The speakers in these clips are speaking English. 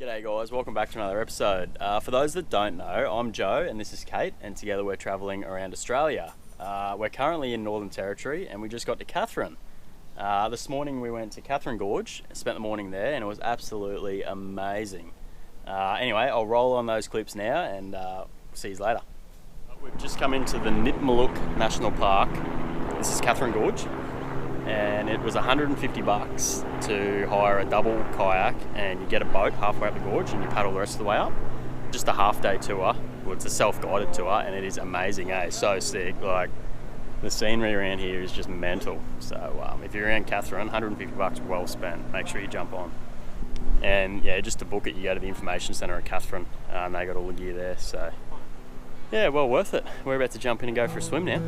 G'day guys, welcome back to another episode. For those that don't know, I'm Joe and this is Kate, and together we're travelling around Australia. We're currently in Northern Territory and we just got to Katherine. This morning we went to Katherine Gorge, spent the morning there, and it was absolutely amazing. Anyway, I'll roll on those clips now and see you later. We've just come into the Nipmuc National Park. This is Katherine Gorge, and it was $150 to hire a double kayak, and you get a boat halfway up the gorge and you paddle the rest of the way up. Just a half-day tour. Well, it's a self-guided tour and it is amazing, so sick. Like, the scenery around here is just mental. So if you're around Katherine, $150 well spent. Make sure you jump on. And yeah, just to book it, you go to the information centre at Katherine, and they got all the gear there. So yeah, well worth it. We're about to jump in and go for a swim now.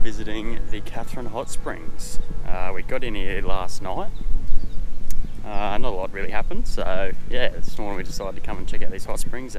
Visiting the Katherine Hot Springs. We got in here last night. Not a lot really happened, so yeah, this morning we decided to come and check out these hot springs.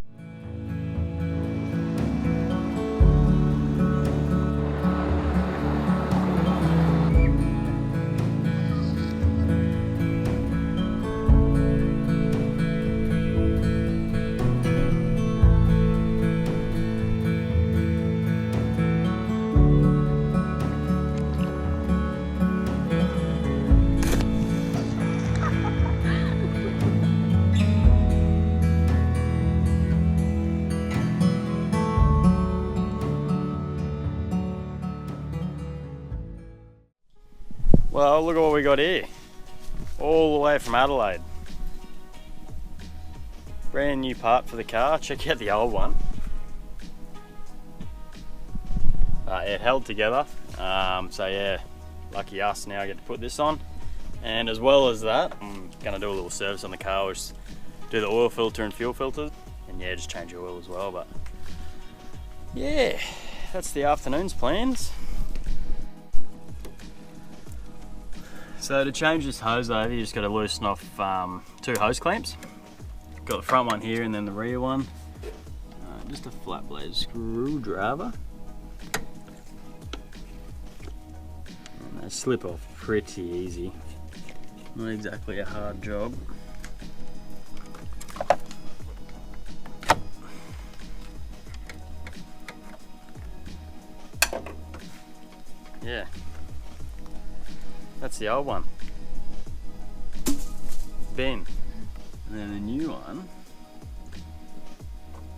Well, look at what we got here. All the way from Adelaide. Brand new part for the car. Check out the old one. It held together. So yeah, lucky us, now I get to put this on. And as well as that, I'm going to do a little service on the car, which is do the oil filter and fuel filter. And yeah, just change the oil as well. But yeah, that's the afternoon's plans. So to change this hose over, you just got to loosen off two hose clamps. Got the front one here and then the rear one. Just a flat blade screwdriver. And they slip off pretty easy. Not exactly a hard job. Yeah. That's the old one. Ben. And then the new one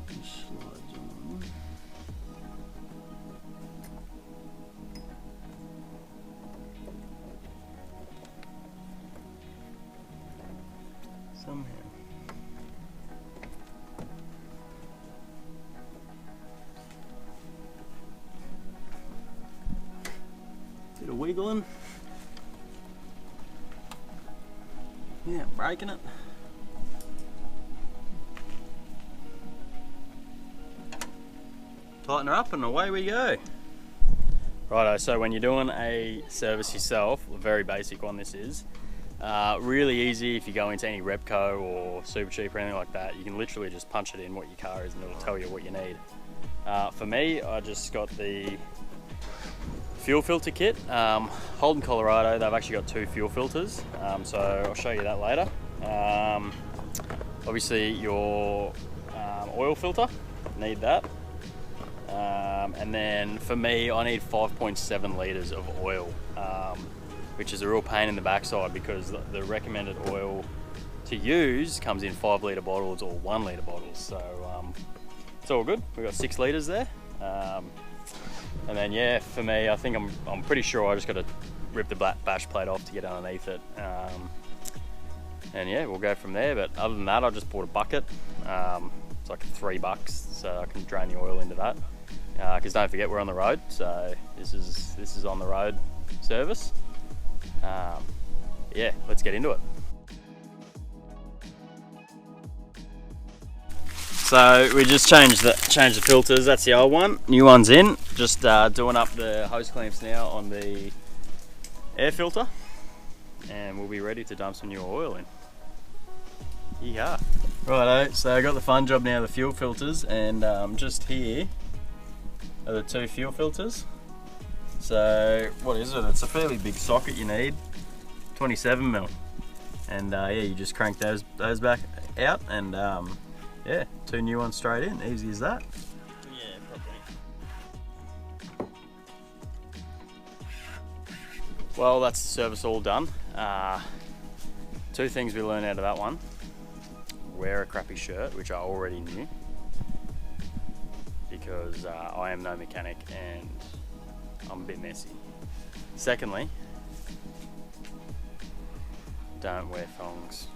just slides on. Somehow. Bit of wiggling. Yeah, breaking it. Tighten her up and away we go. Righto, so when you're doing a service yourself, a very basic one this is, really easy if you go into any Repco or Super Cheap or anything like that, you can literally just punch it in what your car is and it'll tell you what you need. For me, I just got the fuel filter kit. Holden, Colorado, they've actually got two fuel filters, so I'll show you that later. Obviously your oil filter, need that. And then for me, I need 5.7 litres of oil, which is a real pain in the backside because the recommended oil to use comes in 5 litre bottles or 1 litre bottles. So it's all good. We've got 6 litres there. And then yeah, for me, I think I'm pretty sure I just got to rip the black bash plate off to get underneath it. And yeah, we'll go from there. But other than that, I just bought a bucket. It's like $3, so I can drain the oil into that. Because don't forget, we're on the road, so this is on the road service. Yeah, let's get into it. So we just changed the filters. That's the old one. New one's in. Just doing up the hose clamps now on the air filter, and we'll be ready to dump some new oil in. Yeah. Righto. So I got the fun job now, the fuel filters, and just here are the 2 fuel filters. So what is it? It's a fairly big socket you need, 27mm, and yeah, you just crank those back out, and yeah, 2 new ones straight in. Easy as that. Yeah, probably. Well, that's the service all done. 2 things we learned out of that one: wear a crappy shirt, which I already knew, because I am no mechanic and I'm a bit messy. Secondly, don't wear thongs.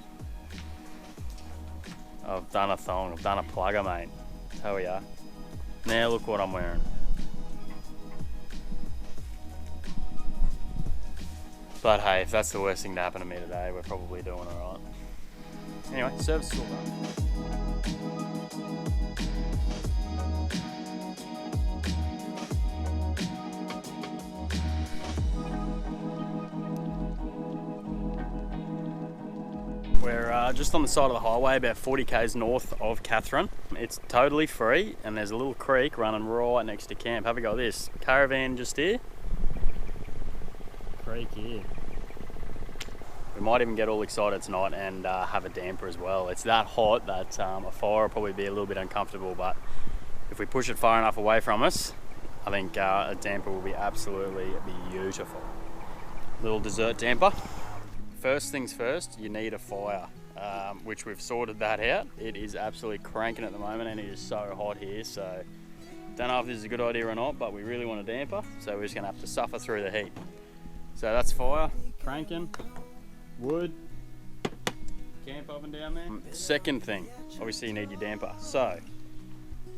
I've done a thong, I've done a plugger, mate. Tell ya. Now look what I'm wearing. But hey, if that's the worst thing to happen to me today, we're probably doing alright. Anyway, service is all done. We're just on the side of the highway, about 40 k's north of Katherine. It's totally free, and there's a little creek running right next to camp. Have a go at this. Caravan just here. Creek here. We might even get all excited tonight and have a damper as well. It's that hot that a fire will probably be a little bit uncomfortable, but if we push it far enough away from us, I think a damper will be absolutely beautiful. Little dessert damper. First things first, you need a fire, which we've sorted that out. It is absolutely cranking at the moment, and it is so hot here, so don't know if this is a good idea or not, but we really want a damper, so we're just gonna have to suffer through the heat. So that's fire, cranking, wood, camp oven down there. Second thing, obviously you need your damper. So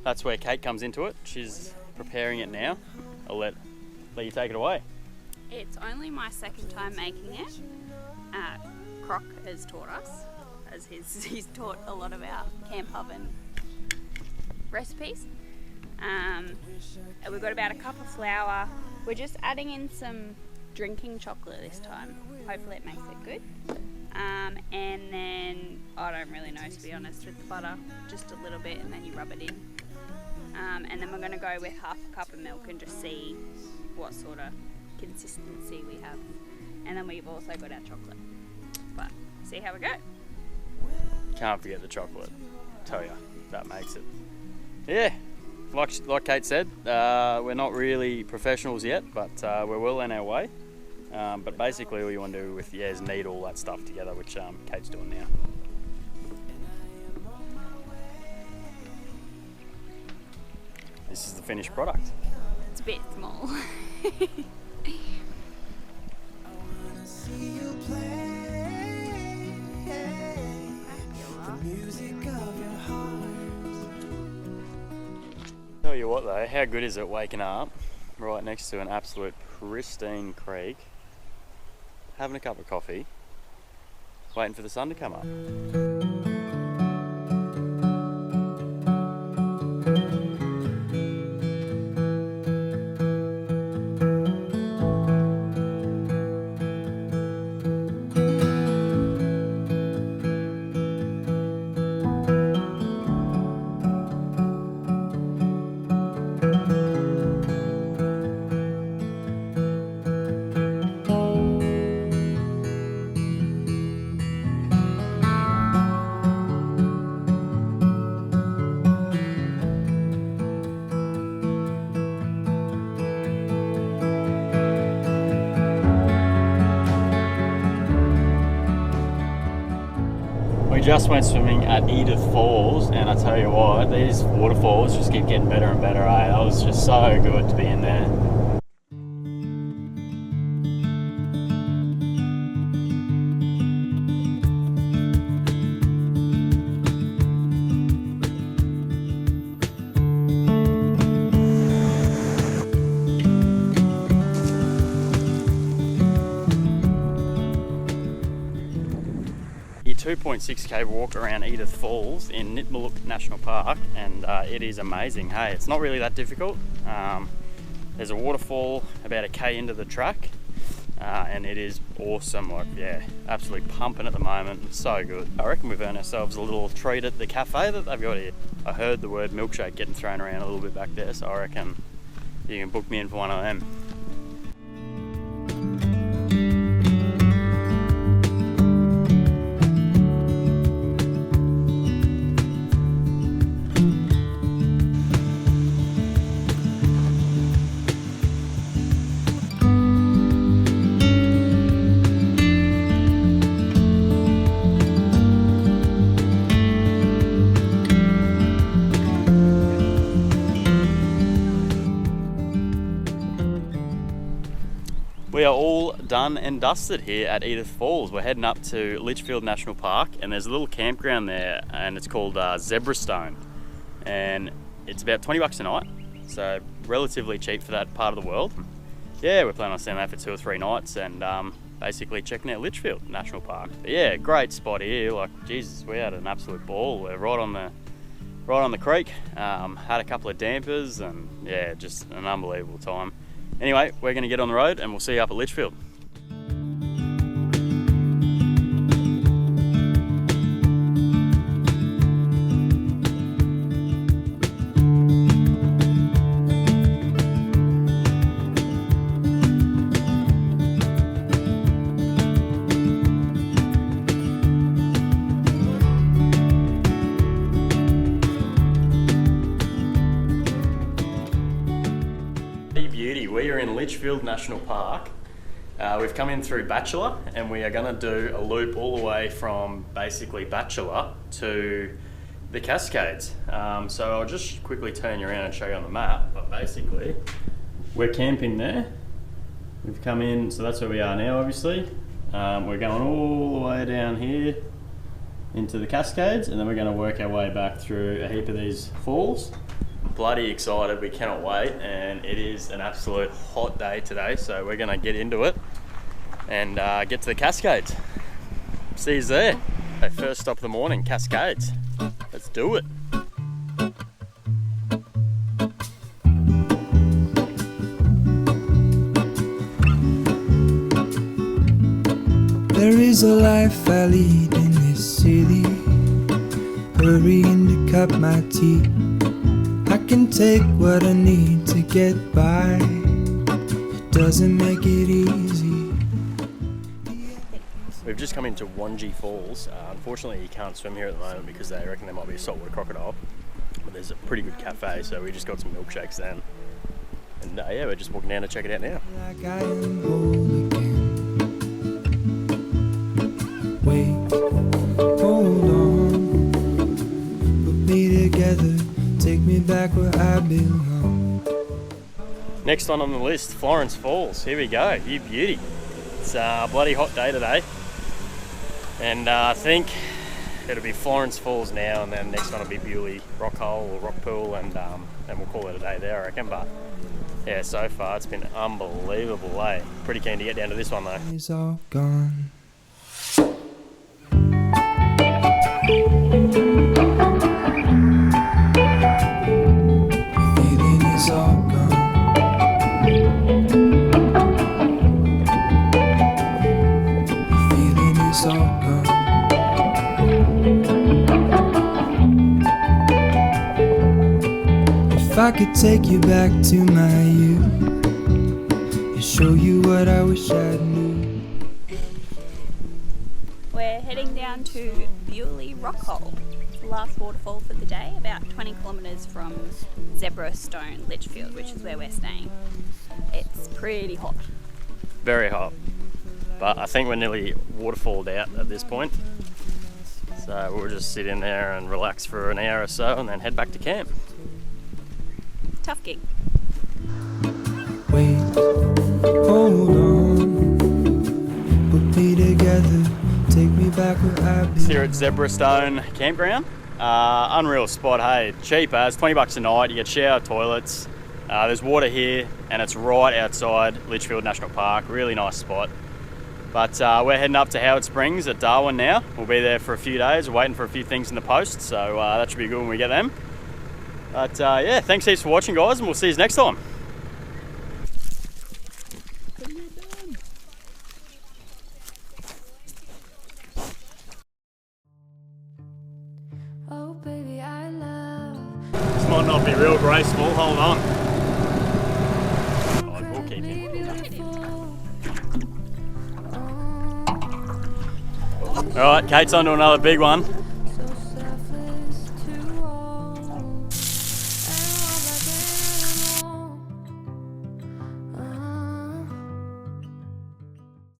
that's where Kate comes into it. She's preparing it now. I'll let you take it away. It's only my second time making it. Croc has taught us, as he's taught a lot of our camp oven recipes. And we've got about a cup of flour. We're just adding in some drinking chocolate this time. Hopefully it makes it good. And then, I don't really know, to be honest, with the butter, just a little bit, and then you rub it in. And then we're going to go with half a cup of milk and just see what sort of consistency we have. And then we've also got our chocolate. But see how we go. Can't forget the chocolate. Tell ya, that makes it. Yeah, like Kate said, we're not really professionals yet, but we're well on our way. But basically all you want to do with is knead all that stuff together, which Kate's doing now. This is the finished product. It's a bit small. Tell you what though, how good is it waking up right next to an absolute pristine creek, having a cup of coffee, waiting for the sun to come up. just went swimming at Edith Falls, and I tell you what, these waterfalls just keep getting better and better, eh? That was just so good to be in there. Your 2.6k walk around Edith Falls in Litchfield National Park, and it is amazing. Hey, it's not really that difficult. There's a waterfall about a k into the track, and it is awesome. Like, yeah, absolutely pumping at the moment. It's so good. I reckon we've earned ourselves a little treat at the cafe that they've got here. I heard the word milkshake getting thrown around a little bit back there, so I reckon you can book me in for one of them. We are all done and dusted here at Edith Falls. We're heading up to Litchfield National Park, and there's a little campground there, and it's called Zebrastone, and it's about 20 bucks a night, so relatively cheap for that part of the world. Yeah, we're planning on staying there for 2 or 3 nights and basically checking out Litchfield National Park. But yeah, great spot here. Like, Jesus, we had an absolute ball. We're right on the creek. Had a couple of dampers, and yeah, just an unbelievable time. Anyway, we're going to get on the road and we'll see you up at Litchfield. We are in Litchfield National Park. We've come in through Bachelor, and we are going to do a loop all the way from basically Bachelor to the Cascades. So I'll just quickly turn you around and show you on the map, but basically we're camping there. We've come in, so that's where we are now obviously. We're going all the way down here into the Cascades, and then we're going to work our way back through a heap of these falls. Bloody excited, we cannot wait, and it is an absolute hot day today, so we're going to get into it and get to the Cascades. See you there. Okay, first stop of the morning, Cascades. Let's do it. There is a life I lead in this city, hurrying to cut my teeth. I can take what I need to get by. It doesn't make it easy. We've just come into Gympie Falls. Unfortunately, you can't swim here at the moment because they reckon there might be a saltwater crocodile. But there's a pretty good cafe, so we just got some milkshakes then. And yeah, we're just walking down to check it out now. Like I am whole again. Wait, hold on, put me together. Take me back where I belong. Next one on the list, Florence Falls. Here we go, you beauty. It's a bloody hot day today. And I think it'll be Florence Falls now, and then next one will be Bewley Rock Hole or Rock Pool, and we'll call it a day there, I reckon. But yeah, so far it's been unbelievable, eh? Pretty keen to get down to this one though. It's all gone. If I could take you back to my youth and show you what I wish I knew. We're heading down to Bewley Rock Hole, the last waterfall for the day, about 20 kilometres from Zebrastone, Litchfield, which is where we're staying. It's pretty hot. Very hot. But I think we're nearly waterfalled out at this point. So we'll just sit in there and relax for an hour or so and then head back to camp. Tough gig. Wait, hold on. Put me together, take me back where I It's here at Zebrastone Campground. Unreal spot, hey. Cheap as, 20 bucks a night. You get shower, toilets. There's water here and it's right outside Litchfield National Park. Really nice spot. But we're heading up to Howard Springs at Darwin now. We'll be there for a few days. We're waiting for a few things in the post, so that should be good when we get them. But yeah, thanks heaps for watching, guys, and we'll see you next time. Oh, baby, I love. This might not be real graceful, hold on. Oh, we'll keep him. Alright, Kate's on to another big one.